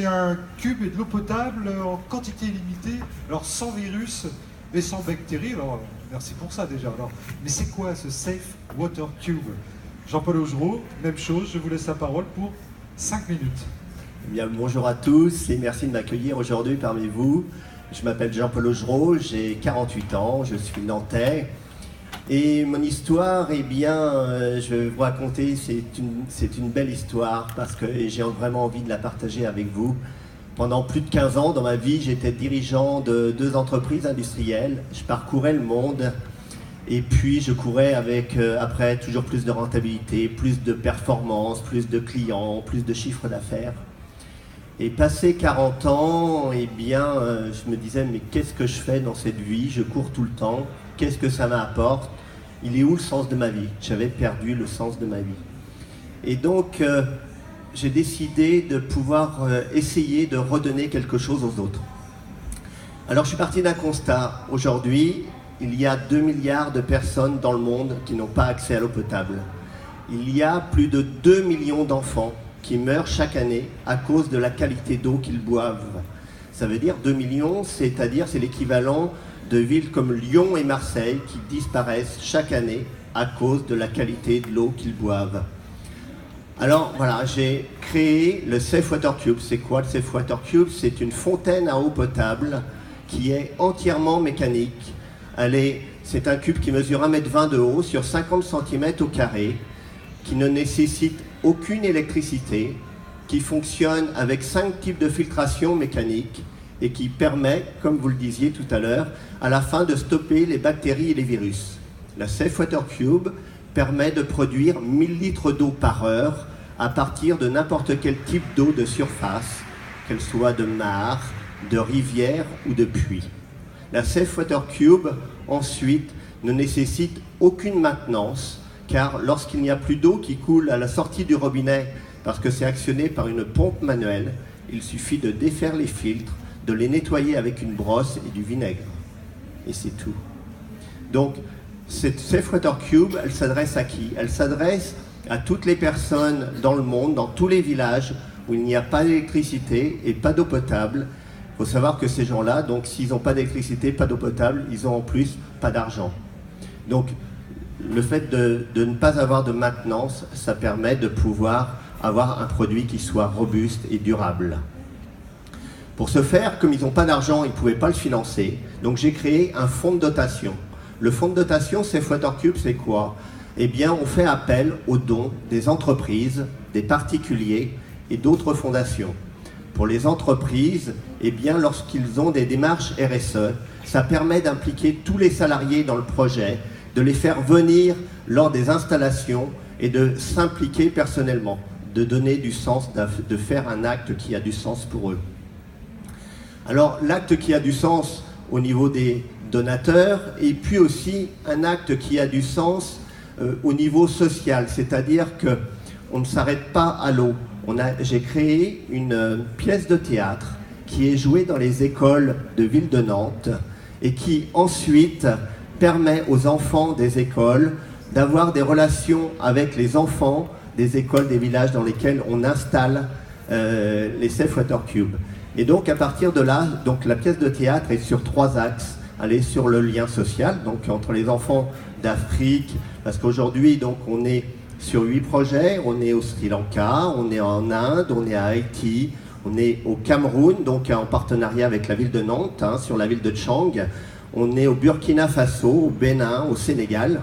un cube et de l'eau potable en quantité illimitée, alors sans virus et sans bactéries. Alors, merci pour ça déjà. Alors, mais c'est quoi ce Safe Water Cube? Jean-Paul Augereau, même chose, je vous laisse la parole pour 5 minutes. Eh bien, bonjour à tous et merci de m'accueillir aujourd'hui parmi vous. Je m'appelle Jean-Paul Augereau, j'ai 48 ans, je suis nantais. Et mon histoire, eh bien, je vais vous raconter, c'est une belle histoire parce que j'ai vraiment envie de la partager avec vous. Pendant plus de 15 ans dans ma vie, j'étais dirigeant de 2 entreprises industrielles. Je parcourais le monde et puis je courais avec, après, toujours plus de rentabilité, plus de performance, plus de clients, plus de chiffre d'affaires. Et passé 40 ans, eh bien, je me disais, mais qu'est-ce que je fais dans cette vie? Je cours tout le temps. Qu'est-ce que ça m'apporte? Il est où le sens de ma vie? J'avais perdu le sens de ma vie. Et donc, j'ai décidé de pouvoir essayer de redonner quelque chose aux autres. Alors, je suis parti d'un constat. Aujourd'hui, il y a 2 milliards de personnes dans le monde qui n'ont pas accès à l'eau potable. Il y a plus de 2 millions d'enfants qui meurent chaque année à cause de la qualité d'eau qu'ils boivent. Ça veut dire 2 millions, c'est-à-dire c'est l'équivalent de villes comme Lyon et Marseille qui disparaissent chaque année à cause de la qualité de l'eau qu'ils boivent. Alors voilà, j'ai créé le Safe Water Cube. C'est quoi le Safe Water Cube? C'est une fontaine à eau potable qui est entièrement mécanique. C'est un cube qui mesure 1,20 m de haut sur 50 cm au carré, qui ne nécessite aucune électricité, qui fonctionne avec 5 types de filtration mécanique et qui permet, comme vous le disiez tout à l'heure, à la fin de stopper les bactéries et les virus. La Safe Water Cube permet de produire 1000 litres d'eau par heure à partir de n'importe quel type d'eau de surface, qu'elle soit de mare, de rivière ou de puits. La Safe Water Cube, ensuite, ne nécessite aucune maintenance, car lorsqu'il n'y a plus d'eau qui coule à la sortie du robinet, parce que c'est actionné par une pompe manuelle, il suffit de défaire les filtres, de les nettoyer avec une brosse et du vinaigre. Et c'est tout. Donc, cette Safe Water Cube, elle s'adresse à qui? Elle s'adresse à toutes les personnes dans le monde, dans tous les villages où il n'y a pas d'électricité et pas d'eau potable. Il faut savoir que ces gens-là, donc s'ils n'ont pas d'électricité, pas d'eau potable, ils ont en plus pas d'argent. Donc, le fait de ne pas avoir de maintenance, ça permet de pouvoir avoir un produit qui soit robuste et durable. Pour ce faire, comme ils n'ont pas d'argent, ils ne pouvaient pas le financer, donc j'ai créé un fonds de dotation. Le fonds de dotation Safe Water Cube, c'est quoi? Eh bien, on fait appel aux dons des entreprises, des particuliers et d'autres fondations. Pour les entreprises, eh bien, lorsqu'ils ont des démarches RSE, ça permet d'impliquer tous les salariés dans le projet, de les faire venir lors des installations et de s'impliquer personnellement, de donner du sens, de faire un acte qui a du sens pour eux. Alors, l'acte qui a du sens au niveau des donateurs et puis aussi un acte qui a du sens au niveau social, c'est-à-dire qu'on ne s'arrête pas à l'eau. J'ai créé une pièce de théâtre qui est jouée dans les écoles de ville de Nantes et qui ensuite permet aux enfants des écoles d'avoir des relations avec les enfants des écoles des villages dans lesquels on installe les Safe Water Cube. Et donc à partir de là, donc la pièce de théâtre est sur 3 axes. Elle est sur le lien social, donc entre les enfants d'Afrique, parce qu'aujourd'hui donc on est sur 8 projets, on est au Sri Lanka, on est en Inde, on est à Haïti, on est au Cameroun, donc en partenariat avec la ville de Nantes, sur la ville de Tchang. On est au Burkina Faso, au Bénin, au Sénégal.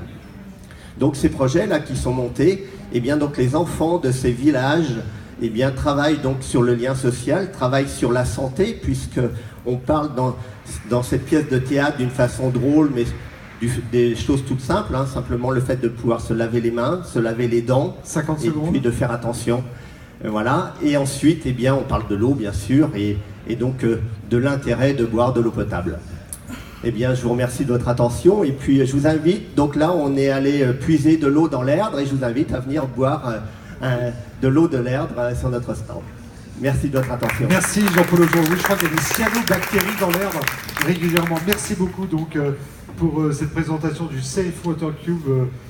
Donc ces projets-là qui sont montés, eh bien donc les enfants de ces villages eh bien, travaillent donc sur le lien social, travaillent sur la santé, puisqu'on parle dans cette pièce de théâtre d'une façon drôle, mais des choses toutes simples, simplement le fait de pouvoir se laver les mains, se laver les dents, 50 et secondes. puis de faire attention. Voilà. Et ensuite, eh bien, on parle de l'eau, bien sûr, et donc de l'intérêt de boire de l'eau potable. Eh bien, je vous remercie de votre attention et puis je vous invite, donc là on est allé puiser de l'eau dans l'Erdre et je vous invite à venir boire de l'eau de l'Erdre sur notre stand. Merci de votre attention. Merci Jean-Paul Augereau. Oui, je crois qu'il y a des cyanobactéries dans l'Erdre régulièrement. Merci beaucoup donc pour cette présentation du Safe Water Cube.